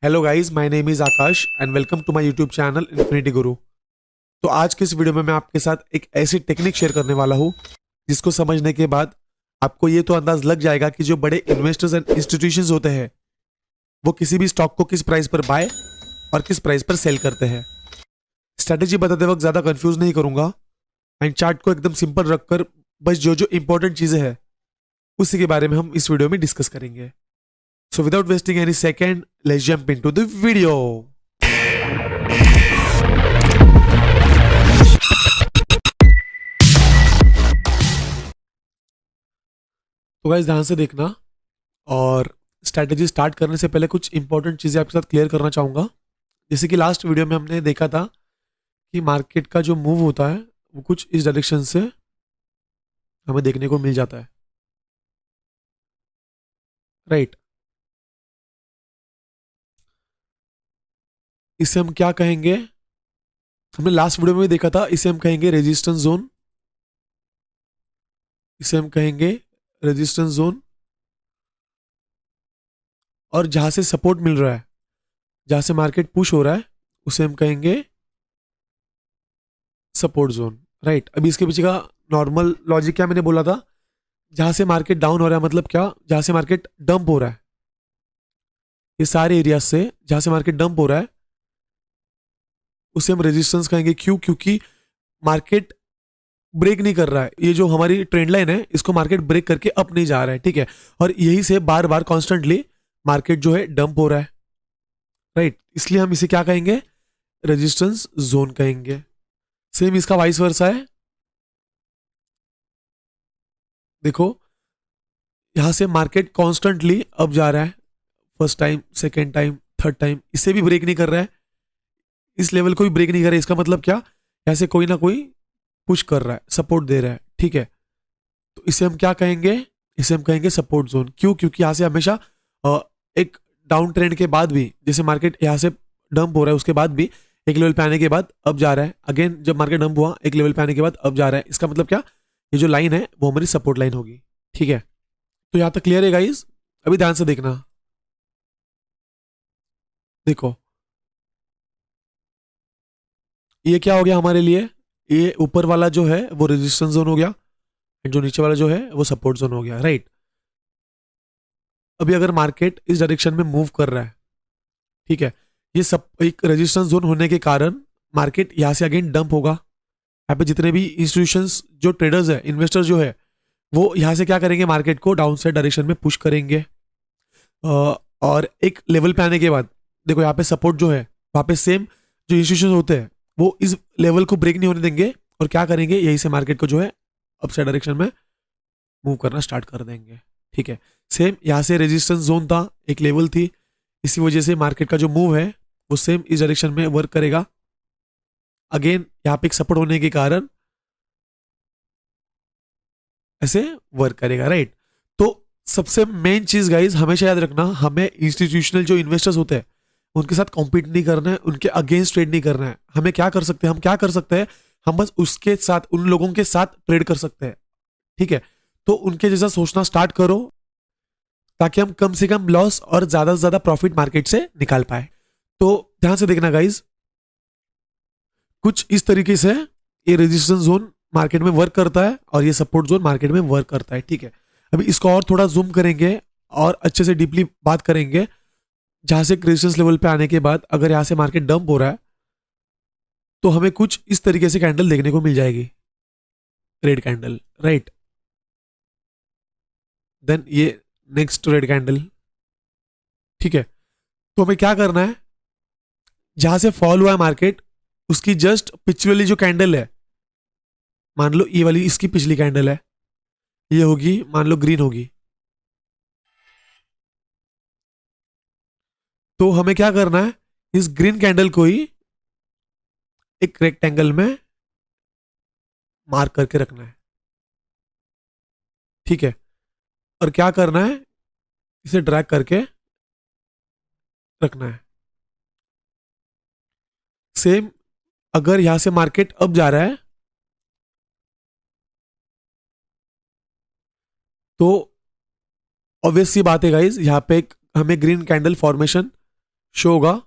Hello guys, my name is Akash and welcome to my YouTube channel Infinity Guru. तो आज के इस वीडियो में मैं आपके साथ एक ऐसी टेक्निक शेयर करने वाला हूँ जिसको समझने के बाद आपको ये तो अंदाज लग जाएगा कि जो बड़े इन्वेस्टर्स एंड इंस्टीट्यूशंस होते हैं वो किसी भी स्टॉक को किस प्राइस पर बाय और किस प्राइस पर सेल करते हैं। स्ट्रैटेजी बताते वक्त ज्यादा कंफ्यूज नहीं करूंगा एंड चार्ट को एकदम सिंपल रखकर बस जो जो इंपॉर्टेंट चीजें हैं उसी के बारे में हम इस वीडियो में डिस्कस करेंगे। So without wasting any second, let's jump into the video. तो गाइस ध्यान से देखना और स्ट्रैटेजी स्टार्ट करने से पहले कुछ इंपॉर्टेंट चीजें आपके साथ क्लियर करना चाहूंगा। जैसे कि लास्ट वीडियो में हमने देखा था कि मार्केट का जो मूव होता है वो कुछ इस डायरेक्शन से हमें देखने को मिल जाता है, राइट। इसे हम क्या कहेंगे, हमने लास्ट वीडियो में भी देखा था, इसे हम कहेंगे रेजिस्टेंस जोन। इसे हम कहेंगे रेजिस्टेंस जोन। और जहां से सपोर्ट मिल रहा है, जहां से मार्केट पुश हो रहा है, उसे हम कहेंगे सपोर्ट जोन, राइट। अभी इसके पीछे का नॉर्मल लॉजिक क्या मैंने बोला था, जहां से मार्केट डाउन हो रहा है मतलब क्या, जहां से मार्केट डंप हो रहा है, ये सारे एरिया से जहां से मार्केट डंप हो रहा है उसे हम रेजिस्टेंस कहेंगे। क्यों? क्योंकि मार्केट ब्रेक नहीं कर रहा है, ये जो हमारी ट्रेंड लाइन है इसको मार्केट ब्रेक करके अप नहीं जा रहा है, ठीक है। और यही से बार बार कॉन्स्टेंटली मार्केट जो है डंप हो रहा है, राइट। इसलिए हम इसे क्या कहेंगे, रेजिस्टेंस जोन कहेंगे। सेम इसका वाइस वर्सा है। देखो यहां से मार्केट कॉन्स्टेंटली अप जा रहा है, first time, second time, third time, इसे भी ब्रेक नहीं कर रहा है, इस लेवल को भी ब्रेक नहीं कर रहा है। इसका मतलब क्या, यहां से कोई ना कोई पुश कर रहा है, सपोर्ट दे रहा है, ठीक है। तो इसे हम क्या कहेंगे, इसे हम कहेंगे सपोर्ट जोन। क्यों? क्योंकि यहां से हमेशा एक डाउन ट्रेंड के बाद भी, जैसे मार्केट यहां से डंप हो रहा है उसके बाद भी एक लेवल पे आने के बाद अब जा रहा है, अगेन जब मार्केट डंप हुआ एक लेवल पे आने के बाद अब जा रहा है, इसका मतलब क्या, ये जो लाइन है वो हमारी सपोर्ट लाइन होगी, ठीक है। तो यहां तक क्लियर है गाइस? अभी ध्यान से देखना। देखो ये क्या हो गया हमारे लिए, ये ऊपर वाला जो है वो रेजिस्टेंस जोन हो गया, जो नीचे वाला जो है वो सपोर्ट जोन हो गया, राइट। अभी अगर मार्केट इस डायरेक्शन में मूव कर रहा है, ठीक है, ये सब एक रेजिस्टेंस जोन होने के कारण मार्केट यहां से अगेन डंप होगा। यहाँ पे जितने भी इंस्टीट्यूशंस जो ट्रेडर्स है, इन्वेस्टर जो है, वो यहां से क्या करेंगे, मार्केट को डाउन साइड डायरेक्शन में पुश करेंगे। और एक लेवल पे आने के बाद देखो यहाँ पे सपोर्ट जो है, वहां पे सेम जो इंस्टीट्यूशन होते हैं वो इस लेवल को ब्रेक नहीं होने देंगे और क्या करेंगे, यही से मार्केट को जो है अपसाइड डायरेक्शन में मूव करना स्टार्ट कर देंगे, ठीक है। सेम यहाँ से रेजिस्टेंस जोन था, एक लेवल थी, इसी वजह से मार्केट का जो मूव है वो सेम इस डायरेक्शन में वर्क करेगा। अगेन यहाँ पे एक सपोर्ट होने के कारण ऐसे वर्क करेगा, राइट। तो सबसे मेन चीज गाइज हमेशा याद रखना, हमें इंस्टीट्यूशनल जो इन्वेस्टर्स होते हैं उनके साथ कॉम्पीट नहीं करना है, उनके अगेंस्ट ट्रेड नहीं करना है। हमें क्या कर सकते हैं, हम क्या कर सकते हैं, हम बस उसके साथ, उन लोगों के साथ ट्रेड कर सकते हैं, ठीक है। तो उनके जैसा सोचना स्टार्ट करो ताकि हम कम से कम लॉस और ज्यादा से ज्यादा प्रॉफिट मार्केट से निकाल पाए। तो ध्यान से देखना गाइज, कुछ इस तरीके से ये रेजिस्टेंस जोन मार्केट में वर्क करता है और ये सपोर्ट जोन मार्केट में वर्क करता है, ठीक है। अभी इसको और थोड़ा जूम करेंगे और अच्छे से डीपली बात करेंगे। जहां से रेजिस्टेंस लेवल पे आने के बाद अगर यहां से मार्केट डंप हो रहा है तो हमें कुछ इस तरीके से कैंडल देखने को मिल जाएगी, रेड कैंडल, राइट। देन ये नेक्स्ट रेड कैंडल, ठीक है। तो हमें क्या करना है, जहां से फॉल हुआ है मार्केट उसकी जस्ट पिछली जो कैंडल है, मान लो ये वाली इसकी पिछली कैंडल है, ये होगी मान लो ग्रीन होगी, तो हमें क्या करना है, इस ग्रीन कैंडल को ही एक रेक्टेंगल में मार्क करके रखना है, ठीक है। और क्या करना है, इसे ड्रैग करके रखना है। सेम अगर यहां से मार्केट अब जा रहा है तो ऑब्वियस सी बात है गाइज, यहाँ पे एक हमें ग्रीन कैंडल फॉर्मेशन शो होगा,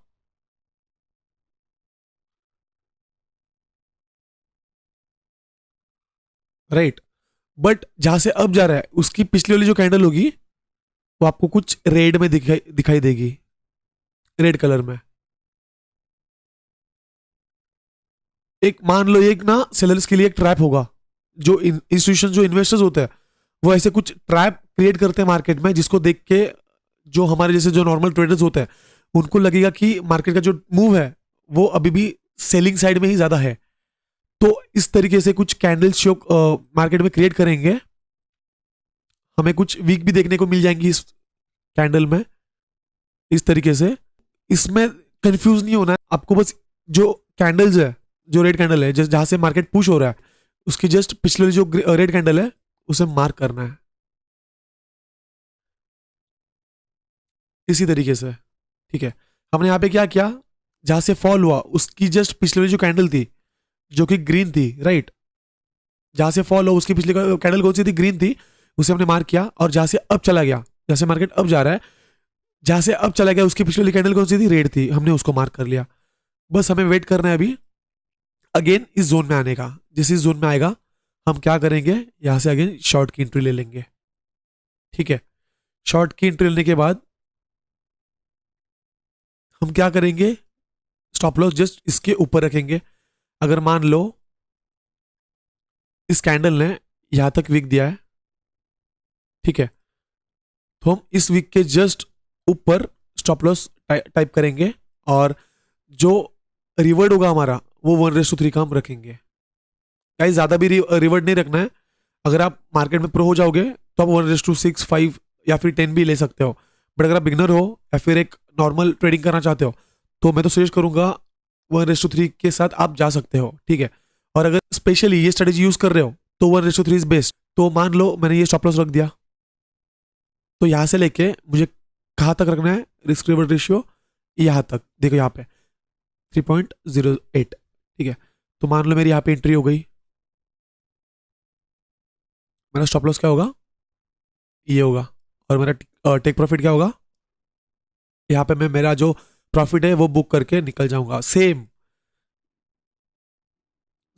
राइट। बट जहां से अब जा रहा है उसकी पिछली वाली जो कैंडल होगी वो आपको कुछ रेड में दिखाई दिखाई देगी, रेड कलर में। एक मान लो एक ना सेलर्स के लिए एक ट्रैप होगा, जो इंस्टीट्यूशन जो इन्वेस्टर्स होते हैं वो ऐसे कुछ ट्रैप क्रिएट करते हैं मार्केट में, जिसको देख के जो हमारे जैसे जो नॉर्मल ट्रेडर्स होते हैं उनको लगेगा कि मार्केट का जो मूव है वो अभी भी सेलिंग साइड में ही ज्यादा है। तो इस तरीके से कुछ कैंडल्स शो मार्केट में क्रिएट करेंगे, हमें कुछ वीक भी देखने को मिल जाएंगी इस कैंडल में, इस तरीके से। इसमें कंफ्यूज नहीं होना है आपको, बस जो कैंडल्स है, जो रेड कैंडल है जहां से मार्केट पुश हो रहा है उसकी जस्ट पिछले वाली जो रेड कैंडल है उसे मार्क करना है, इसी तरीके से। ठीक है, हमने यहाँ पे क्या किया, जहां से फॉल हुआ उसकी जस्ट पिछले वाली जो कैंडल थी जो कि ग्रीन थी, राइट, जहां से फॉल हुआ उसकी पिछली कैंडल कौन सी थी, ग्रीन थी, उसे हमने मार्क किया। और जहां से अब चला गया, जैसे मार्केट अब जा रहा है, जहां से अब चला गया उसकी पिछली वाली कैंडल कौन सी थी, रेड थी, हमने उसको मार्क कर लिया। बस हमें वेट करना है अभी अगेन इस जोन में आने का। जैसे इस जोन में आएगा हम क्या करेंगे, यहां से अगेन शॉर्ट की एंट्री ले लेंगे। ठीक है, शॉर्ट की एंट्री लेने के बाद हम क्या करेंगे, स्टॉप लॉस जस्ट इसके ऊपर रखेंगे। अगर मान लो इस कैंडल ने यहां तक वीक दिया है, ठीक है, तो हम इस वीक के जस्ट ऊपर स्टॉप लॉस टाइप करेंगे, और जो रिवर्ड होगा हमारा वो 1:3 का हम रखेंगे। गाइस ज्यादा भी रिवर्ड नहीं रखना है, अगर आप मार्केट में प्रो हो जाओगे तो आप 1:6, 5 या फिर 10 भी ले सकते हो। बट अगर आप बिगनर हो या फिर एक नॉर्मल ट्रेडिंग करना चाहते हो तो मैं तो सजेस्ट करूंगा 1:3 के साथ आप जा सकते हो। ठीक है, और अगर स्पेशली ये स्ट्रेटेजी यूज कर रहे हो तो 1:3 इज बेस्ट। तो मान लो मैंने ये स्टॉप लॉस रख दिया, तो यहां से लेके मुझे कहाँ तक रखना है, रिस्क रिवॉर्ड रेशियो यहाँ तक, देखो यहाँ पे 3.08। ठीक है, तो मान लो मेरी यहाँ पे एंट्री हो गई, मेरा स्टॉप लॉस क्या होगा, ये होगा, और मेरा टेक प्रॉफिट क्या होगा, यहाँ पे मैं मेरा जो प्रॉफिट है वो बुक करके निकल जाऊंगा। सेम,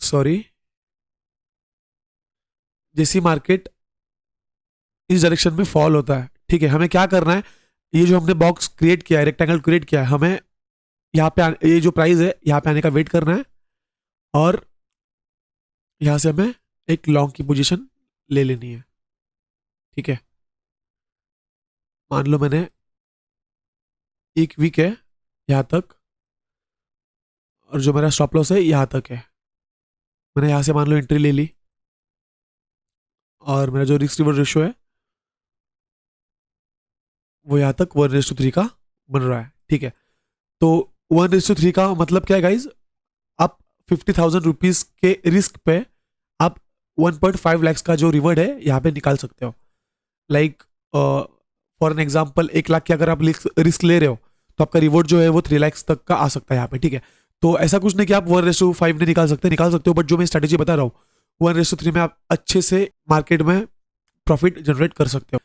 सॉरी, जैसी मार्केट इस डायरेक्शन में फॉल होता है, ठीक है, हमें क्या करना है, ये जो हमने बॉक्स क्रिएट किया है, रेक्टेंगल क्रिएट किया है, हमें यहाँ पे ये जो प्राइस है यहाँ पे आने का वेट करना है, और यहाँ से हमें एक लॉन्ग की पोजीशन ले लेनी है। ठीक है, मान लो मैंने एक वीक है यहाँ तक, और जो मेरा स्टॉप लॉस है यहाँ तक है, मैंने यहाँ से मान लो एंट्री ले ली, और मेरा जो रिस्क रिवॉर्ड रेशियो है वो यहाँ तक 1:3 का बन रहा है। ठीक है, तो 1:3 का मतलब क्या है गाइज, आप 50,000 रुपीज के रिस्क पे आप 1.5 लाख का जो रिवॉर्ड है यहाँ पे निकाल सकते हो। Like for an example 1 lakh की अगर आप रिस्क ले रहे हो तो आपका रिवॉर्ड जो है वो 3 लाख तक का आ सकता है यहाँ पे। ठीक है, तो ऐसा कुछ नहीं कि आप 1:5 नहीं निकाल सकते हो, बट जो मैं स्ट्रेटेजी बता रहा हूँ 1:3 में आप अच्छे से मार्केट में प्रॉफिट जनरेट कर सकते हो।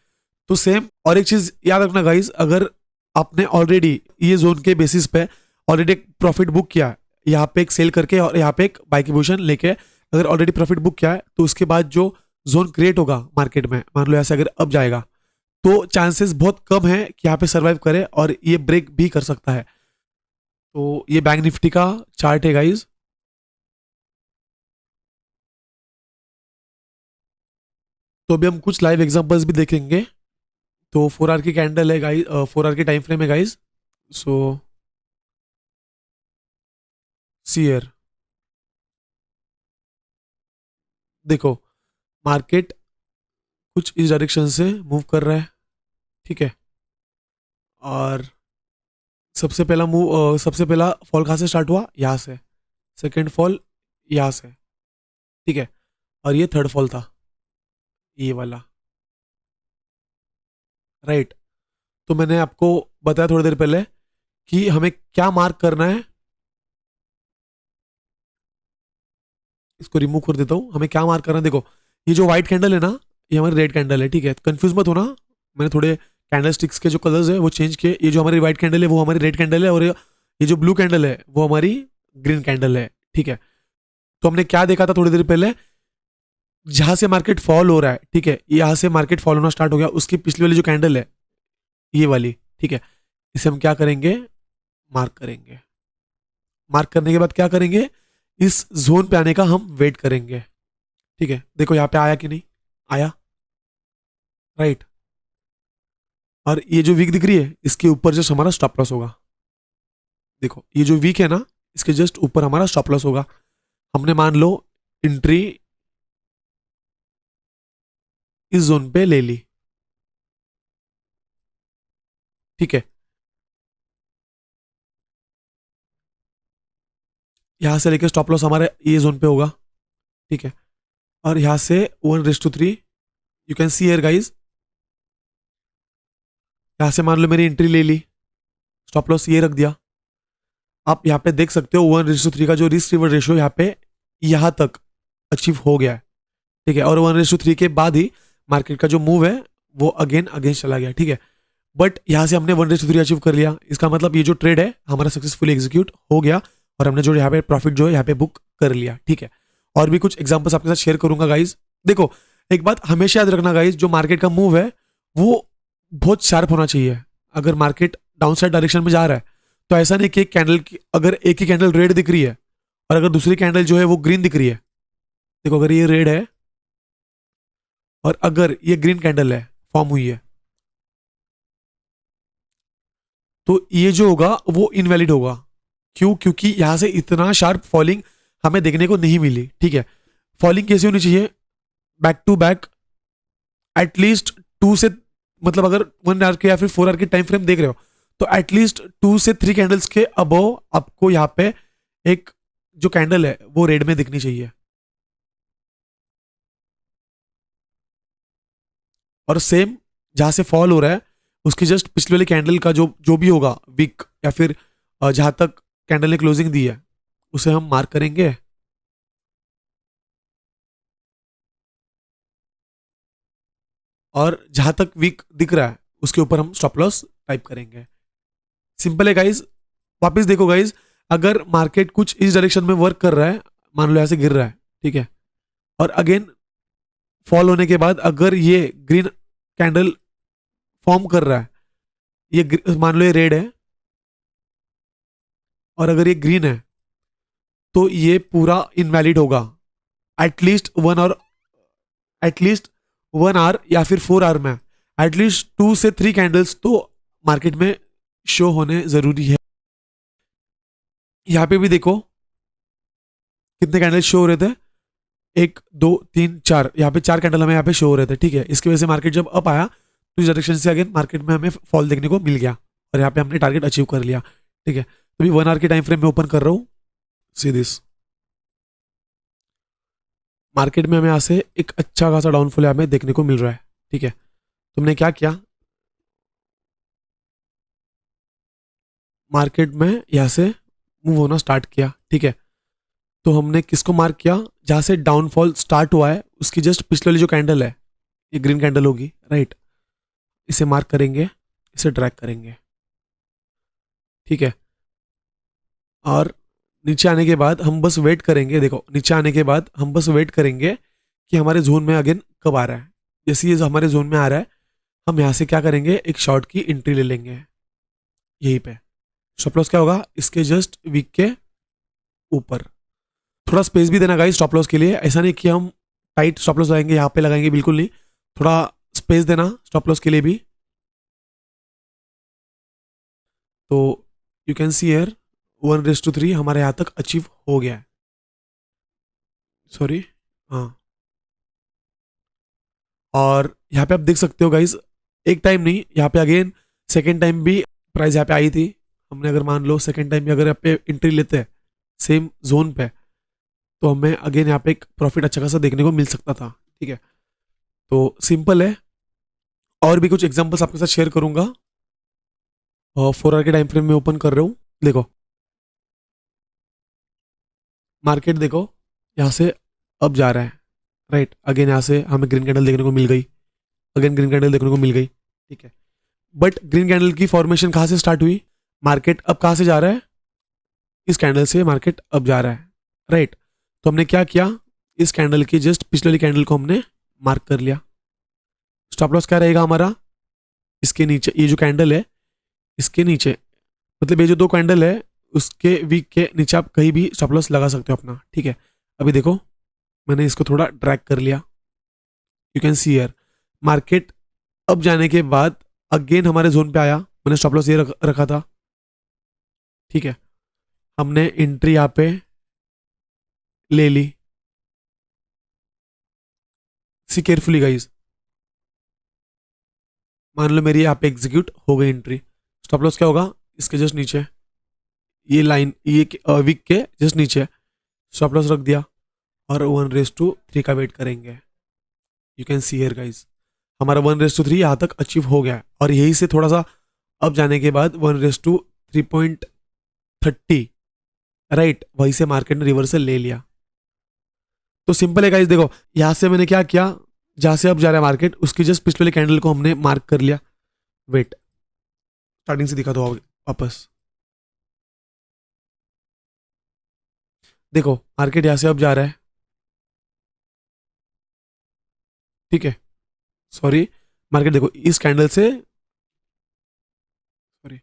तो सेम, और एक चीज याद रखना गाइज, अगर आपने ऑलरेडी ये जोन के बेसिस पे ऑलरेडी एक प्रॉफिट बुक किया है, यहाँ पे एक सेल करके और यहाँ पे एक बाई की पोजीशन लेके अगर ऑलरेडी प्रॉफिट बुक किया है, तो उसके बाद जो जोन क्रिएट होगा मार्केट में, मान लो ऐसे अगर अब जाएगा तो चांसेस बहुत कम है कि यहाँ पे सर्वाइव करे और ये ब्रेक भी कर सकता है। तो ये बैंक निफ्टी का चार्ट है गाइज। तो अभी हम कुछ लाइव एग्जांपल्स भी देखेंगे। तो 4 आवर की कैंडल है गाइज, 4 आवर की टाइम फ्रेम है गाइज। सो सीयर, देखो मार्केट कुछ इस डायरेक्शन से मूव कर रहा है। ठीक है, और सबसे पहला फॉल कहाँ से स्टार्ट हुआ, यहाँ से, सेकंड फॉल यहाँ से। ठीक है, और ये थर्ड फॉल था, ये वाला, राइट। तो मैंने आपको बताया थोड़ी देर पहले कि हमें क्या मार्क करना है, इसको रिमूव कर देता हूं। हमें क्या मार्क करना है, देखो ये जो व्हाइट कैंडल है ना, ये हमारी रेड कैंडल है। ठीक है, कंफ्यूज मत होना, मैंने थोड़े कैंडल स्टिक्स के जो कलर्स है वो चेंज किए। ये जो हमारी व्हाइट कैंडल है वो हमारी रेड कैंडल है, और ये जो ब्लू कैंडल है वो हमारी ग्रीन कैंडल है। ठीक है, तो हमने क्या देखा था थोड़ी देर पहले, जहां से मार्केट फॉल हो रहा है, ठीक है, यहां से मार्केट फॉल होना स्टार्ट हो गया, उसकी पिछली वाली जो कैंडल है ये वाली, ठीक है, इसे हम क्या करेंगे, मार्क करेंगे। मार्क करने के बाद क्या करेंगे, इस जोन पे आने का हम वेट करेंगे। ठीक है, देखो यहाँ पे आया कि नहीं आया, राइट। और ये जो वीक दिख रही है इसके ऊपर जस्ट हमारा स्टॉप लॉस होगा। देखो ये जो वीक है ना, इसके जस्ट ऊपर हमारा स्टॉप लॉस होगा। हमने मान लो एंट्री इस जोन पे ले ली, ठीक है, यहां से लेकर स्टॉप लॉस हमारे ये जोन पे होगा, ठीक है। और यहां से 1:3 you can see here guys, यहां से मान लो मेरी एंट्री ले ली, स्टॉप लॉस ये रख दिया। आप यहाँ पे देख सकते हो 1:3 का जो रिस्क रिवॉर्ड रेशियो यहाँ पे यहाँ तक अचीव हो गया है, ठीक है। और 1:3 के बाद ही मार्केट का जो मूव है वो अगेन अगेंस्ट चला गया, ठीक है। बट यहाँ से हमने 1:3 अचीव कर लिया, इसका मतलब ये जो ट्रेड है हमारा सक्सेसफुली एग्जीक्यूट हो गया, और हमने जो यहाँ पे प्रॉफिट जो है यहाँ पे बुक कर लिया, ठीक है। और भी कुछ एग्जांपल्स आपके साथ शेयर करूंगा गाइज। देखो एक बात हमेशा याद रखना गाइज, जो मार्केट का मूव है वो बहुत शार्प होना चाहिए। अगर मार्केट डाउन साइड डायरेक्शन में जा रहा है तो ऐसा नहीं कि एक कैंडल की, अगर एक ही कैंडल रेड दिख रही है और अगर दूसरी कैंडल जो है वो ग्रीन दिख रही है, देखो अगर ये रेड है और अगर ये ग्रीन कैंडल है फॉर्म हुई है, तो ये जो होगा वो इनवैलिड होगा। क्यों? क्योंकि यहां से इतना शार्प फॉलिंग हमें देखने को नहीं मिली, ठीक है। फॉलिंग कैसे होनी चाहिए, बैक टू बैक एटलीस्ट 2 से, मतलब अगर 1 आवर के या फिर 4 आवर के टाइम फ्रेम देख रहे हो तो एटलीस्ट 2 से 3 कैंडल्स के अबव आपको यहाँ पे एक जो कैंडल है वो रेड में दिखनी चाहिए। और सेम जहां से फॉल हो रहा है उसकी जस्ट पिछले वाली कैंडल का जो जो भी होगा वीक, या फिर जहां तक कैंडल ने क्लोजिंग दी है उसे हम मार्क करेंगे। और जहां तक वीक दिख रहा है उसके ऊपर हम स्टॉप लॉस टाइप करेंगे। सिंपल है गाइज। वापस देखो गाइज, अगर मार्केट कुछ इस डायरेक्शन में वर्क कर रहा है, मान लो ऐसे गिर रहा है, ठीक है, और अगेन फॉल होने के बाद अगर ये ग्रीन कैंडल फॉर्म कर रहा है, ये मान लो ये रेड है और अगर ये ग्रीन है तो ये पूरा इनवैलिड होगा। एटलीस्ट 1 आवर, एटलीस्ट 1 आवर या फिर 4 आवर में एटलीस्ट 2 से 3 कैंडल्स तो मार्केट में शो होने जरूरी है। यहां पे भी देखो कितने कैंडल शो हो रहे थे, 1 2 3 4, यहाँ पे 4 कैंडल हमें यहाँ पे शो हो रहे थे, ठीक है। इसकी वजह से मार्केट जब अप आया तो इस डायरेक्शन से अगेन मार्केट में हमें फॉल देखने को मिल गया और यहाँ पे हमने टारगेट अचीव कर लिया, ठीक है। तो अभी 1 आवर के टाइम फ्रेम में ओपन कर रहा हूँ, सी दिस। मार्केट में हमें यहाँ से एक अच्छा खासा डाउनफॉल हमें देखने को मिल रहा है, ठीक है। तुमने क्या किया, मार्केट में यहाँ से मूव होना स्टार्ट किया, ठीक है। तो हमने किसको मार्क किया, जहां से डाउनफॉल स्टार्ट हुआ है उसकी जस्ट पिछले वाली जो कैंडल है ये ग्रीन कैंडल होगी, राइट। इसे मार्क करेंगे, इसे ड्रैग करेंगे, ठीक है। और नीचे आने के बाद हम बस वेट करेंगे, देखो नीचे आने के बाद हम बस वेट करेंगे कि हमारे जोन में अगेन कब आ रहा है। जैसे ये हमारे जोन में आ रहा है हम यहाँ से क्या करेंगे, एक शॉर्ट की एंट्री ले लेंगे यहीं पे। स्टॉप लॉस क्या होगा, इसके जस्ट वीक के ऊपर। थोड़ा स्पेस भी देना गाइस स्टॉप लॉस के लिए, ऐसा नहीं कि हम टाइट स्टॉप लॉस लगाएंगे यहाँ पे लगाएंगे, बिल्कुल नहीं। थोड़ा स्पेस देना स्टॉप लॉस के लिए भी। तो यू कैन सी हियर 1:3 हमारे यहाँ तक अचीव हो गया है, सॉरी, हाँ। और यहाँ पे आप देख सकते हो गाइज, एक टाइम नहीं, यहाँ पे अगेन सेकेंड टाइम भी प्राइस यहाँ पे आई थी। हमने अगर मान लो सेकेंड टाइम भी अगर यहाँ पे एंट्री लेते हैं सेम जोन पे, तो हमें अगेन यहाँ पे एक प्रॉफिट अच्छा खासा देखने को मिल सकता था, ठीक है। तो सिंपल है। और भी कुछ एग्जांपल्स आपके साथ शेयर करूंगा। और 4 आवर के टाइम फ्रेम में ओपन कर रहा हूँ, देखो मार्केट देखो यहाँ से अब जा रहा है, राइट। अगेन यहाँ से हमें ग्रीन कैंडल देखने को मिल गई, अगेन ग्रीन कैंडल देखने को मिल गई, ठीक है। बट ग्रीन कैंडल की फॉर्मेशन कहाँ से स्टार्ट हुई, मार्केट अब कहाँ से जा रहा है, इस कैंडल से मार्केट अब जा रहा है, राइट। तो हमने क्या किया, इस कैंडल की जस्ट पिछले वाली कैंडल को हमने मार्क कर लिया। स्टॉप लॉस क्या रहेगा हमारा, इसके नीचे, ये जो कैंडल है इसके नीचे, मतलब ये जो दो कैंडल है उसके वीक के नीचे आप कहीं भी स्टॉप लॉस लगा सकते हो अपना, ठीक है। अभी देखो मैंने इसको थोड़ा ड्रैग कर लिया, you can see here market अब जाने के बाद अगेन हमारे जोन पे आया, मैंने स्टॉप लॉस ये रखा था, ठीक है। हमने एंट्री यहाँ पे ले ली, सी केयरफुली गाइस, मान लो मेरी यहाँ पे एग्जीक्यूट हो गई एंट्री, स्टॉप लॉस क्या होगा, इसके जस्ट नीचे, ये लाइन ये वीक के जस्ट नीचे स्टॉप लॉस रख दिया और 1:3 का वेट करेंगे। You can see here guys हमारा 1:3 यहाँ तक अचीव हो गया है, और यही से थोड़ा सा अब जाने के बाद 1:3.30, राइट, वहीं से मार्केट ने रिवर्सल ले लिया। तो सिंपल है गाइस, देखो यहां से मैंने क्या किया, जहां से अब जा रहा है मार्केट उसकी जस्ट पिछले वाली कैंडल को हमने मार्क कर लिया, वेट स्टार्टिंग से दिखा दो वापस, देखो मार्केट यहां से अब जा रहा है, ठीक है। सॉरी, मार्केट देखो इस कैंडल से, सॉरी,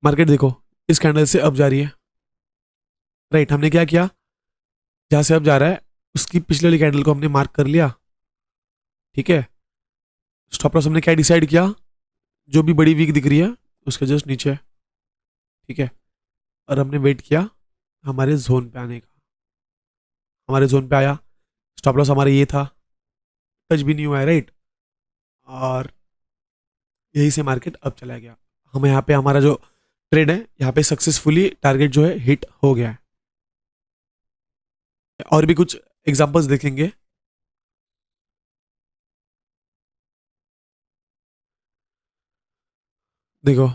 मार्केट देखो इस कैंडल से अब जा रही है, राइट। हमने क्या किया, जहां से अब जा रहा है उसकी पिछले वाली कैंडल को हमने मार्क कर लिया, ठीक है। स्टॉप लॉस हमने क्या डिसाइड किया, जो भी बड़ी वीक दिख रही है उसके जस्ट नीचे, ठीक है। और हमने वेट किया हमारे जोन पे आने का, हमारे जोन पे आया, स्टॉप लॉस हमारा ये था, टच भी नहीं हुआ है, राइट, और यही से मार्केट अब चला गया। हमें यहाँ पे हमारा जो ट्रेड है यहाँ पे सक्सेसफुली टारगेट जो है हिट हो गया है। और भी कुछ एग्जांपल्स देखेंगे, देखो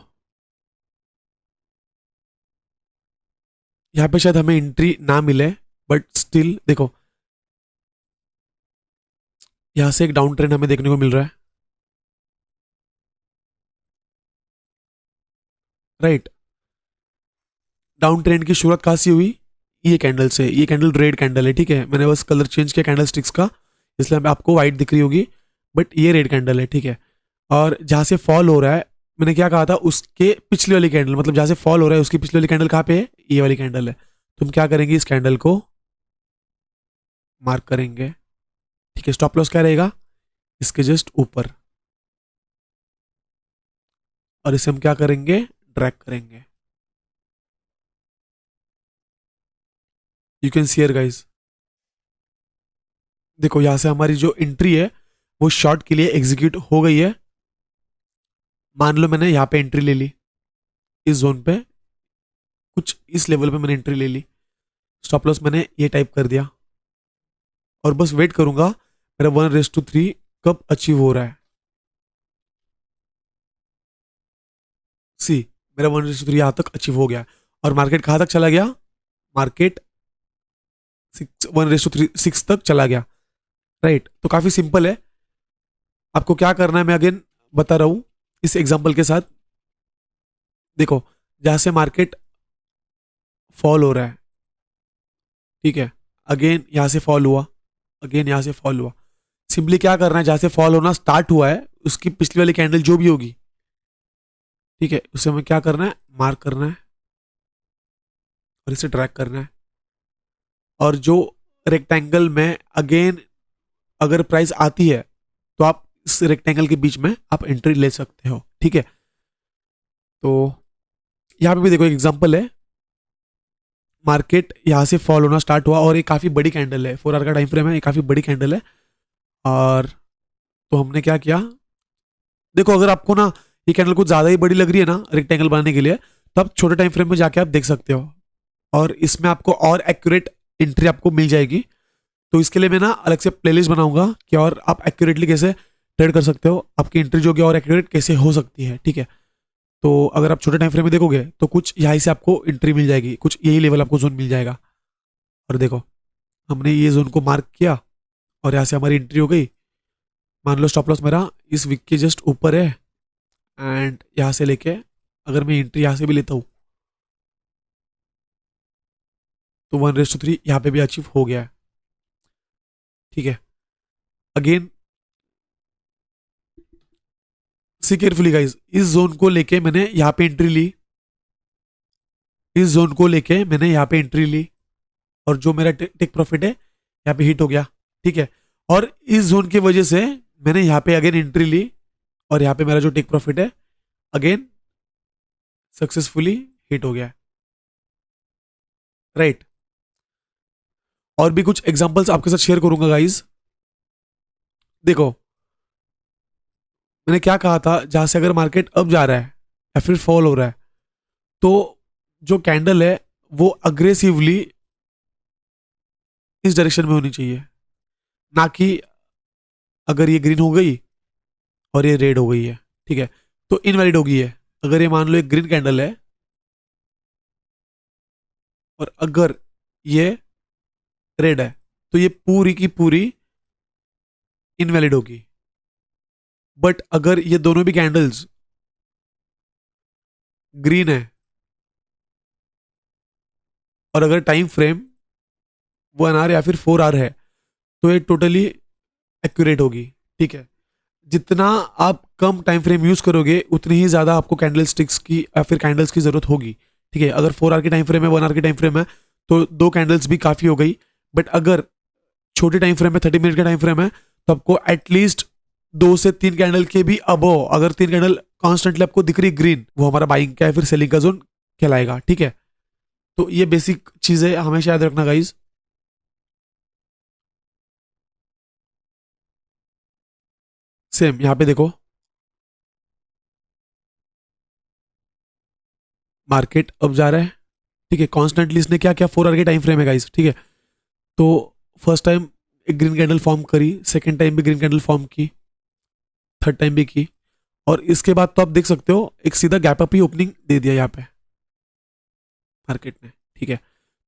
यहाँ पे शायद हमें एंट्री ना मिले, बट स्टिल देखो यहाँ से एक डाउन ट्रेंड हमें देखने को मिल रहा है, राइट। डाउन ट्रेंड की शुरुआत कहाँ से हुई, ये कैंडल से, ये कैंडल रेड कैंडल है, ठीक है। मैंने बस कलर चेंज किया कैंडल स्टिक्स का, इसलिए आपको व्हाइट दिख रही होगी, बट ये रेड कैंडल है, ठीक है। और जहाँ से फॉल हो रहा है, मैंने क्या कहा था, उसके पिछले वाली कैंडल, मतलब जहाँ से फॉल हो रहा है उसकी पिछली वाली कैंडल कहाँ पे है, ये वाली कैंडल है। तुम क्या करेंगे, इस कैंडल को मार्क करेंगे, ठीक है। स्टॉप लॉस क्या रहेगा, इसके जस्ट ऊपर, और इसे हम क्या करेंगे, ड्रैग करेंगे। You can see here guys, देखो यहां से हमारी जो एंट्री है वो शॉर्ट के लिए एग्जीक्यूट हो गई है। मान लो मैंने यहाँ पे एंट्री ले ली, इस जोन पे कुछ इस लेवल पे मैंने एंट्री ले ली, स्टॉप लॉस मैंने ये टाइप कर दिया, और बस वेट करूंगा मेरा 1:3 कब अचीव हो रहा है। सी, मेरा 1:3 यहां तक अचीव हो गया, और मार्केट कहां तक चला गया, मार्केट 1:6 तक चला गया, राइट। तो काफी सिंपल है, आपको क्या करना है मैं अगेन बता रहा हूं इस एग्जांपल के साथ। देखो जहां से मार्केट फॉल हो रहा है, ठीक है, अगेन यहां से फॉल हुआ, अगेन यहां से फॉल हुआ, सिंपली क्या करना है, जहां से फॉल होना स्टार्ट हुआ है उसकी पिछली वाली कैंडल जो भी होगी, ठीक है, उसे हमें क्या करना है, मार्क करना है और इसे ट्रैक करना है। और जो रेक्टेंगल में अगेन अगर प्राइस आती है तो आप इस रेक्टेंगल के बीच में आप एंट्री ले सकते हो, ठीक है। तो यहाँ पे भी देखो एक एग्जांपल है, मार्केट यहाँ से फॉल होना स्टार्ट हुआ और ये काफी बड़ी कैंडल है, 4 आवर का टाइम फ्रेम है, ये काफी बड़ी कैंडल है। और तो हमने क्या किया, देखो अगर आपको ना ये कैंडल कुछ ज्यादा ही बड़ी लग रही है ना रेक्टेंगल बनाने के लिए, तो आप छोटे टाइम फ्रेम में जाके आप देख सकते हो, और इसमें आपको और एक्यूरेट एंट्री आपको मिल जाएगी। तो इसके लिए मैं ना अलग से प्लेलिस्ट बनाऊंगा कि और आप एक्यूरेटली कैसे ट्रेड कर सकते हो, आपकी एंट्री जो कि और एक्यूरेट कैसे हो सकती है, ठीक है। तो अगर आप छोटे टाइम फ्रेम में देखोगे तो कुछ यहाँ से आपको एंट्री मिल जाएगी, कुछ यही लेवल आपको जोन मिल जाएगा। और देखो हमने ये जोन को मार्क किया और यहाँ से हमारी एंट्री हो गई। मान लो स्टॉप लॉस मेरा इस वीक के जस्ट ऊपर है, एंड यहाँ से लेके अगर मैं एंट्री यहाँ से भी लेता हूँ तो 1:3 यहाँ पे भी अचीव हो गया है। ठीक है, अगेन सी केयरफुली गाइज, इस जोन को लेके मैंने यहाँ पे एंट्री ली, इस जोन को लेके मैंने यहाँ पे एंट्री ली और जो मेरा टेक प्रॉफिट है यहाँ पे हिट हो गया। ठीक है, और इस जोन की वजह से मैंने यहाँ पे अगेन एंट्री ली और यहाँ पे मेरा जो टेक प्रॉफिट है अगेन सक्सेसफुली हिट हो गया। राइट, और भी कुछ एग्जांपल्स आपके साथ शेयर करूंगा गाइज। देखो मैंने क्या कहा था, जहां से अगर मार्केट अप जा रहा है या फिर फॉल हो रहा है तो जो कैंडल है वो अग्रेसिवली इस डायरेक्शन में होनी चाहिए, ना कि अगर ये ग्रीन हो गई और ये रेड हो गई है, ठीक है, तो इनवैलिड हो गई है। अगर ये मान लो एक ग्रीन कैंडल है और अगर ये रेड है तो ये पूरी की पूरी इनवैलिड होगी। बट अगर ये दोनों भी कैंडल्स ग्रीन है और अगर टाइम फ्रेम 1 आवर या फिर 4 आवर है तो ये टोटली एक्यूरेट होगी। ठीक है, जितना आप कम टाइम फ्रेम यूज करोगे उतनी ही ज्यादा आपको कैंडल स्टिक्स की या फिर कैंडल्स की जरूरत होगी। ठीक है, अगर 4 आवर की टाइम फ्रेम है, 1 आवर की टाइम फ्रेम है तो 2 कैंडल्स भी काफी हो गई। बट अगर छोटे टाइम फ्रेम में 30 मिनट का टाइम फ्रेम है तो आपको एटलीस्ट 2 से 3 कैंडल के भी अबो, अगर 3 कैंडल कॉन्स्टेंटली आपको दिख रही ग्रीन, वो हमारा बाइंग का या फिर सेलिंग का जोन कहलाएगा। ठीक है, तो ये बेसिक चीजें हमेशा याद रखना गाइज। सेम यहाँ पे देखो, मार्केट अब जा रहा है। ठीक है, कॉन्स्टेंटली इसने क्या किया, 4 आवर के टाइम फ्रेम है गाइज। ठीक है, तो फर्स्ट टाइम एक ग्रीन कैंडल फॉर्म करी, सेकेंड टाइम भी ग्रीन कैंडल फॉर्म की, थर्ड टाइम भी की, और इसके बाद तो आप देख सकते हो एक सीधा गैप अप ही ओपनिंग दे दिया यहाँ पे मार्केट ने। ठीक है,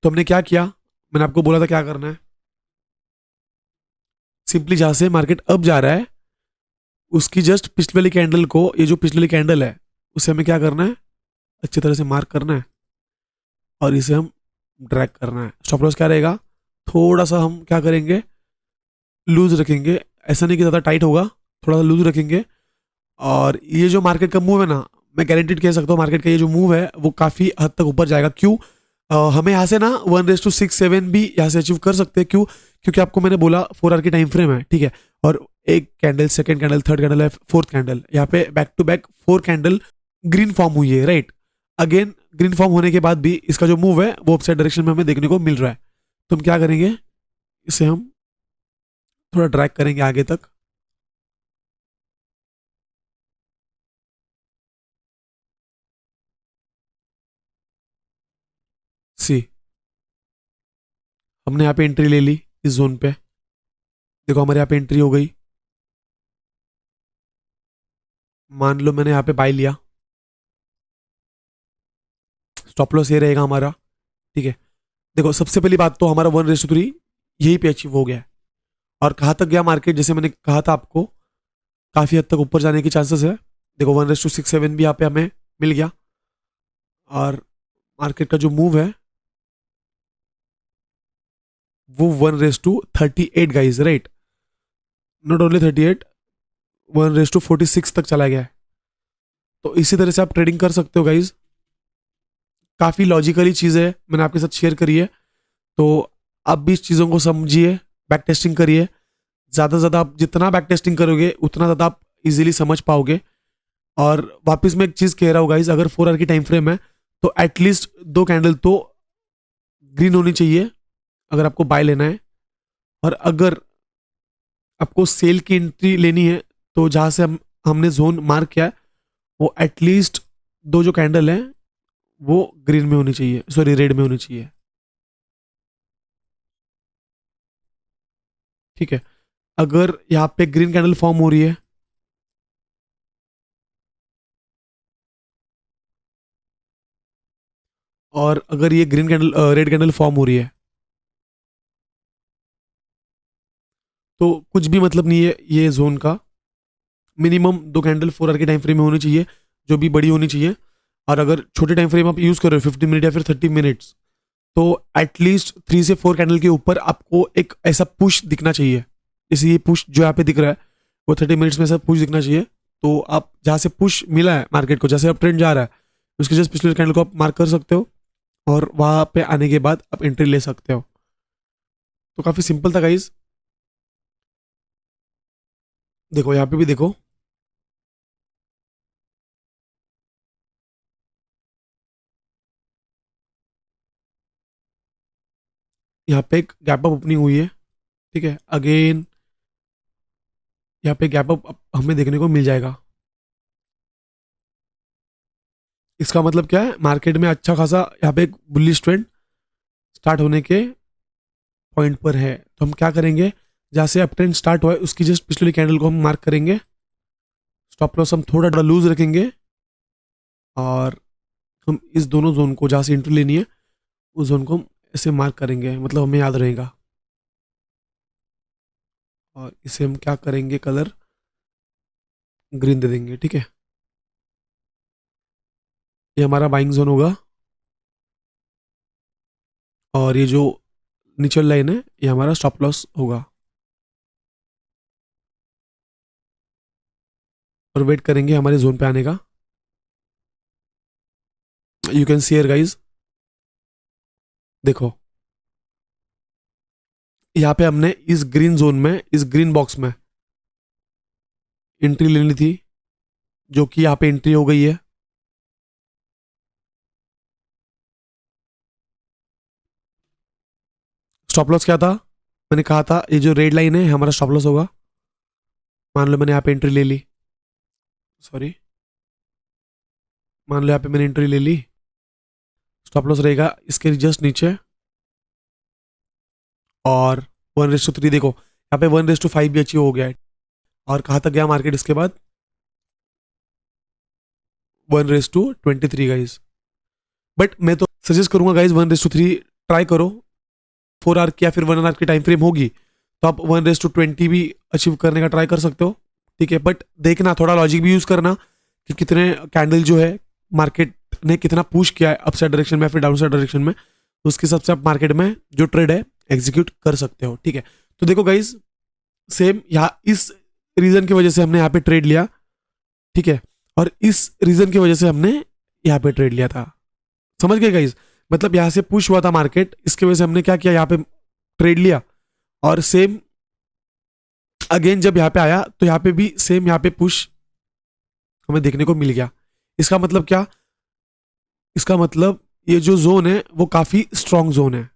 तो हमने क्या किया, मैंने आपको बोला था क्या करना है, सिंपली जहां से मार्केट अब जा रहा है उसकी जस्ट पिछले वाली कैंडल को, ये जो पिछले वाली कैंडल है उसे हमें क्या करना है, अच्छी तरह से मार्क करना है और इसे हम ड्रैग करना है। स्टॉप लॉस क्या रहेगा, थोड़ा सा हम क्या करेंगे, लूज रखेंगे, ऐसा नहीं कि ज़्यादा टाइट होगा, थोड़ा सा लूज रखेंगे। और ये जो मार्केट का मूव है ना, मैं गारंटीड कह सकता हूँ मार्केट का ये जो मूव है वो काफ़ी हद तक ऊपर जाएगा। क्यों, हमें यहाँ से ना 1:6-7 भी यहाँ से अचीव कर सकते हैं। क्यों, क्योंकि आपको मैंने बोला 4 आवर की टाइम फ्रेम है। ठीक है, और एक candle, second candle, third candle है, फोर्थ कैंडल, यहाँ पे back to back 4 candle green form हुई है। राइट, अगेन ग्रीन फॉर्म होने के बाद भी इसका जो मूव है वो अपसाइड डायरेक्शन में हमें देखने को मिल रहा है। तो हम क्या करेंगे, इसे हम थोड़ा ड्रैग करेंगे आगे तक। सी, हमने यहाँ पे एंट्री ले ली इस जोन पे, देखो हमारे यहाँ पे एंट्री हो गई। मान लो मैंने यहाँ पे बाय लिया, स्टॉप लॉस ये रहेगा हमारा। ठीक है, देखो सबसे पहली बात तो हमारा 1:3 यही पे अचीव हो गया है। और कहाँ तक गया मार्केट, जैसे मैंने कहा था आपको काफी हद तक ऊपर जाने की चांसेस है। देखो 1:6-7 भी यहाँ पे हमें मिल गया और मार्केट का जो मूव है वो 1:38 गाइज। राइट, नॉट ओनली 38, 1:46 तक चला गया है। तो इसी तरह से आप ट्रेडिंग कर सकते हो गाइज। काफी लॉजिकली चीजें मैंने आपके साथ शेयर करी है, तो आप भी इस चीजों को समझिए, बैक टेस्टिंग करिए। ज्यादा से ज्यादा आप जितना बैक टेस्टिंग करोगे उतना ज्यादा आप इजीली समझ पाओगे। और वापस मैं एक चीज कह रहा हूँ गाइज, अगर 4 आवर की टाइम फ्रेम है तो एटलीस्ट 2 कैंडल तो ग्रीन होनी चाहिए अगर आपको बाय लेना है। और अगर आपको सेल की एंट्री लेनी है तो जहां से हमने जोन मार्क किया है वो एटलीस्ट 2 जो कैंडल है वो ग्रीन में होनी चाहिए, सॉरी रेड में होनी चाहिए। ठीक है, अगर यहाँ पे ग्रीन कैंडल फॉर्म हो रही है और अगर ये green candle red candle form हो रही है तो कुछ भी मतलब नहीं है ये जोन का। मिनिमम 2 कैंडल 4 आवर के टाइम फ्रेम में होनी चाहिए, जो भी बड़ी होनी चाहिए। और अगर छोटे टाइम फ्रेम आप यूज़ कर रहे हो 15 मिनट या फिर 30 मिनट्स, तो एटलीस्ट 3 से 4 कैंडल के ऊपर आपको एक ऐसा पुश दिखना चाहिए। जैसे ये पुश जो यहाँ पे दिख रहा है वो 30 मिनट्स में ऐसा पुश दिखना चाहिए। तो आप जहाँ से पुश मिला है मार्केट को, जैसे अब ट्रेंड जा रहा है, उसके जस्ट पिछले कैंडल को आप मार्क कर सकते हो और वहाँ पे आने के बाद आप एंट्री ले सकते हो। तो काफ़ी सिंपल था गाइज। देखो यहाँ पे भी देखो, यहाँ पे एक गैप अप ओपनिंग हुई है, ठीक है। अगेन यहाँ पे गैप अप हमें देखने को मिल जाएगा। इसका मतलब क्या है, मार्केट में अच्छा खासा यहाँ पे एक बुलिश ट्रेंड स्टार्ट होने के पॉइंट पर है। तो हम क्या करेंगे, जहाँ से अप ट्रेंड स्टार्ट हुआ है उसकी जस्ट पिछली कैंडल को हम मार्क करेंगे। स्टॉप लॉस हम थोड़ा थोड़ा लूज रखेंगे और हम इस दोनों जोन को, जहाँ से एंट्री लेनी है उस जोन को हम ऐसे मार्क करेंगे, मतलब हमें याद रहेगा। और इसे हम क्या करेंगे, कलर ग्रीन दे देंगे, ठीक है। ये हमारा बाइंग जोन होगा और ये जो नीचे लाइन है ये हमारा स्टॉप लॉस होगा। और वेट करेंगे हमारे जोन पे आने का। You can see here guys, देखो यहाँ पे हमने इस ग्रीन जोन में, इस ग्रीन बॉक्स में एंट्री लेनी थी, जो कि यहाँ पे एंट्री हो गई है। स्टॉप लॉस क्या था, मैंने कहा था ये जो रेड लाइन है हमारा स्टॉप लॉस होगा। मान लो मैंने यहाँ पे एंट्री ले ली, सॉरी, मान लो यहाँ पे मैंने एंट्री ले ली, स्टॉप लॉस रहेगा इसके जस्ट नीचे। और 1:3 देखो यहाँ पे 1:5 भी अचीव हो गया है। और कहाँ तक गया मार्केट इसके बाद, 1:23 गाइज। बट मैं तो सजेस्ट करूंगा गाइज 1:3 ट्राई करो। 4 आवर की या फिर 1 आवर की टाइम फ्रेम होगी तो आप 1:20 भी अचीव करने का ट्राई कर सकते हो, ठीक है। बट देखना, थोड़ा लॉजिक भी यूज करना कि कितने कैंडल जो है मार्केट ने कितना पुश किया है अपसाइड डायरेक्शन में या फिर डाउन साइड डायरेक्शन में, तो उसके हिसाब से आप मार्केट में जो ट्रेड है एग्जीक्यूट कर सकते हो, ठीक है। तो देखो गाइज, सेम यहाँ इस रीजन की वजह से हमने यहाँ पे ट्रेड लिया, ठीक है। और इस रीजन की वजह से हमने यहाँ पे ट्रेड लिया था, समझ गए गाइज। मतलब यहाँ से पुश हुआ था मार्केट, इसकी वजह से हमने क्या किया, यहाँ पे ट्रेड लिया। और सेम अगेन जब यहाँ पे आया तो यहाँ पे भी सेम यहाँ पे पुश हमें देखने को मिल गया। इसका मतलब क्या, इसका मतलब ये जो जोन है वो काफी स्ट्रॉन्ग जोन है।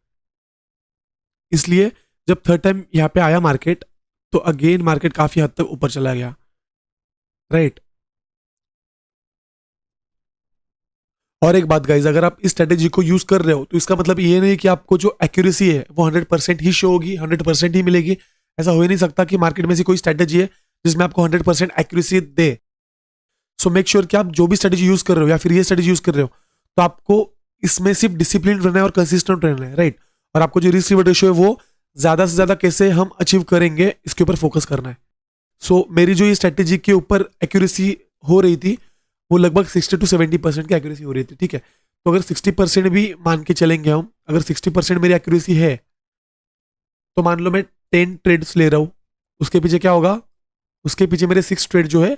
इसलिए जब थर्ड टाइम यहाँ पे आया मार्केट तो अगेन मार्केट काफी हद तक ऊपर चला गया, राइट। और एक बात गाइज, अगर आप इस स्ट्रेटेजी को यूज कर रहे हो तो इसका मतलब ये नहीं कि आपको जो एक्यूरेसी है वो 100% ही शो होगी, 100% ही मिलेगी। ऐसा हो ही नहीं सकता कि मार्केट में से कोई स्ट्रेटेजी है जिसमें आपको 100% एक्यूरेसी दे। सो मेक श्योर कि आप जो भी स्ट्रेटेजी यूज कर रहे हो या फिर ये स्ट्रेटेजी यूज कर रहे हो तो आपको इसमें सिर्फ डिसिप्लिन रहना है और कंसिस्टेंट रहना है, राइट। और आपको जो रिस्क रिवॉर्ड रेशियो है वो ज्यादा से ज्यादा कैसे हम अचीव करेंगे इसके ऊपर फोकस करना है। सो मेरी जो ये स्ट्रेटेजी के ऊपर एक्यूरेसी हो रही थी वो लगभग 60 to 70% की एक्यूरेसी हो रही थी, ठीक है। तो अगर 60% भी मान के चलेंगे हम, अगर 60% मेरी एक्यूरेसी है तो मान लो मैं 10 ट्रेड्स ले रहा हूँ, उसके पीछे क्या होगा, उसके पीछे मेरे 6 ट्रेड जो है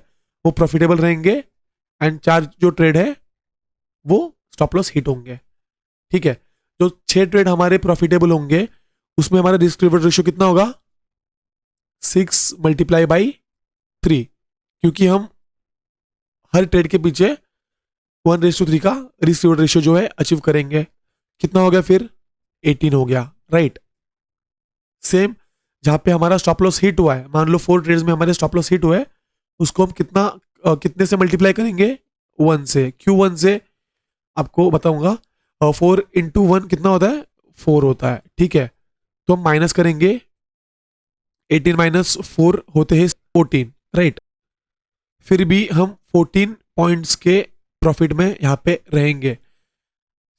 वो प्रॉफिटेबल रहेंगे एंड 4 जो ट्रेड है वो स्टॉप लॉस हिट होंगे, ठीक है। जो 6 ट्रेड हमारे प्रॉफिटेबल होंगे उसमें हमारा रिस्क रिवॉर्ड रेशियो कितना होगा, 6 × 3, क्योंकि हम हर ट्रेड के पीछे 1:3 का रिस्क रिवॉर्ड रेशियो जो है अचीव करेंगे। कितना हो गया फिर, 18 हो गया, राइट। सेम जहां पे हमारा स्टॉप लॉस हिट हुआ है, मान लो 4 ट्रेड्स में हमारे स्टॉप लॉस हिट हुआ है, उसको हम कितने से मल्टीप्लाई करेंगे, 1 से। क्यों 1 से, आपको बताऊंगा। 4 × 1 कितना होता है, 4 होता है, ठीक है। तो हम माइनस करेंगे, 18 - 4 होते हैं 14, राइट। फिर भी हम 14 पॉइंट्स के प्रॉफिट में यहाँ पे रहेंगे।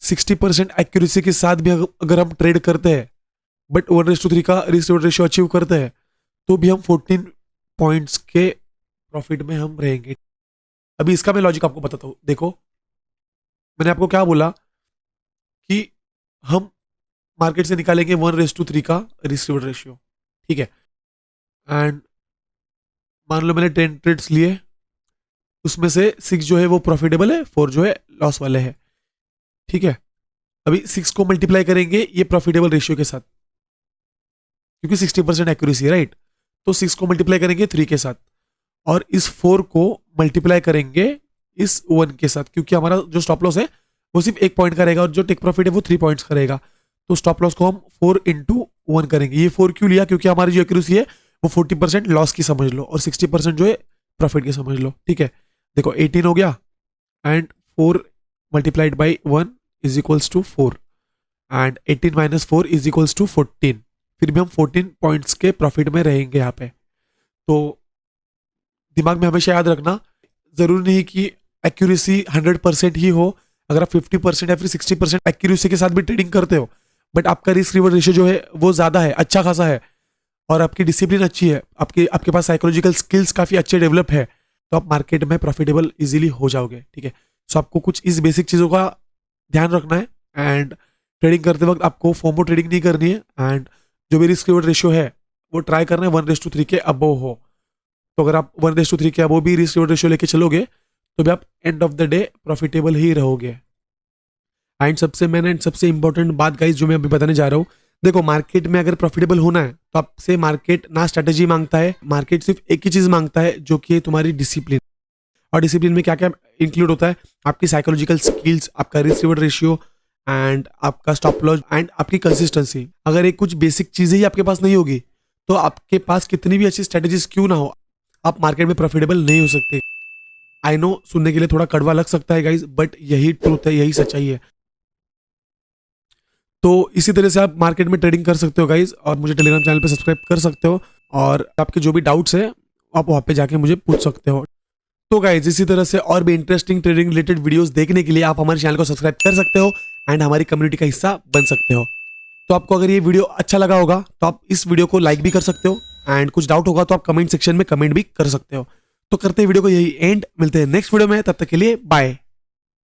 60% एक्यूरेसी के साथ भी अगर हम ट्रेड करते हैं बट 1:3 का रिस्क रिवॉर्ड रेशियो अचीव करते हैं तो भी हम 14 पॉइंट्स के प्रॉफिट में हम रहेंगे। अभी इसका मैं लॉजिक आपको बताता हूँ। देखो, मैंने आपको क्या बोला कि हम मार्केट से निकालेंगे 1:3 का रिस्क रिवॉर्ड रेशियो, ठीक है। एंड मान लो मैंने 10 ट्रेड्स लिए, उसमें से 6 जो है वो प्रॉफिटेबल है, 4 जो है लॉस वाले हैं, ठीक है। अभी 6 को मल्टीप्लाई करेंगे ये प्रॉफिटेबल रेशियो के साथ, क्योंकि 60% एक्यूरेसी है, राइट। तो 6 को मल्टीप्लाई करेंगे 3 के साथ, और इस 4 को मल्टीप्लाई करेंगे इस 1 के साथ, क्योंकि हमारा जो स्टॉप लॉस है वो सिर्फ 1 पॉइंट का रहेगा और जो टेक प्रॉफिट है वो 3 पॉइंट्स का रहेगा। तो स्टॉप लॉस को हम 4 इंटू 1 करेंगे। ये 4 क्यों लिया? क्योंकि हमारी जो एक्यूरेसी है वो 40% लॉस की समझ लो और 60% जो है प्रॉफिट की समझ लो, ठीक है। देखो 18 हो गया, and 4 multiplied by 1 is equals to 4, and 18 minus 4 is equals to 14। फिर भी हम 14 पॉइंट्स के प्रॉफिट में रहेंगे यहाँ पे। तो दिमाग में हमेशा याद रखना, जरूरी नहीं कि एक्यूरेसी 100% ही हो। अगर आप 50% या फिर 60% एक्यूरेसी के साथ भी ट्रेडिंग करते हो, बट आपका रिस्क रिवॉर्ड रेशियो जो है वो ज्यादा है, अच्छा खासा है, और आपकी डिसिप्लिन अच्छी है, आपके आपके पास साइकोलॉजिकल स्किल्स काफी अच्छे डेवलप है, तो आप मार्केट में प्रॉफिटेबल इजीली हो जाओगे, ठीक है। सो आपको कुछ इस बेसिक चीजों का ध्यान रखना है, एंड ट्रेडिंग करते वक्त आपको फोमो ट्रेडिंग नहीं करनी है, एंड जो भी रिस्क रिवॉर्ड रेशियो है वो ट्राई करना है 1:3 के अबव हो। तो अगर आप 1:3 के अबव भी रिस्क रिवॉर्ड रेशियो लेके चलोगे तो भी आप end of the day profitable ही रहोगे। एंड सबसे इंपॉर्टेंट बात गाइस जो मैं अभी बताने जा रहा हूँ, देखो मार्केट में अगर प्रॉफिटेबल होना है तो आपसे मार्केट ना स्ट्रेटेजी मांगता है, मार्केट सिर्फ एक ही चीज मांगता है जो कि है तुम्हारी डिसिप्लिन। और डिसिप्लिन में क्या क्या इंक्लूड होता है? आपकी साइकोलॉजिकल स्किल्स, आपका रिस्क रिवॉर्ड रेशियो, एंड आपका स्टॉप लॉस, एंड आपकी कंसिस्टेंसी। अगर एक कुछ बेसिक चीजें ही आपके पास नहीं होगी तो आपके पास कितनी भी अच्छी स्ट्रेटेजीज क्यों ना हो, आप मार्केट में प्रॉफिटेबल नहीं हो सकते। आई नो सुनने के लिए थोड़ा कड़वा लग सकता है गाइज, बट यही ट्रूथ है, यही सच्चाई है। तो इसी तरह से आप मार्केट में ट्रेडिंग कर सकते हो गाइज, और मुझे टेलीग्राम चैनल पे सब्सक्राइब कर सकते हो, और आपके जो भी डाउट्स है आप वहाँ पे जाके मुझे पूछ सकते हो। तो गाइज इसी तरह से और भी इंटरेस्टिंग ट्रेडिंग रिलेटेड वीडियोस देखने के लिए आप हमारे चैनल को सब्सक्राइब कर सकते हो एंड हमारी कम्युनिटी का हिस्सा बन सकते हो। तो आपको अगर ये वीडियो अच्छा लगा होगा तो आप इस वीडियो को लाइक भी कर सकते हो, एंड कुछ डाउट होगा तो आप कमेंट सेक्शन में कमेंट भी कर सकते हो। तो करते हैं वीडियो को यही एंड, मिलते हैं नेक्स्ट वीडियो में, तब तक के लिए बाय।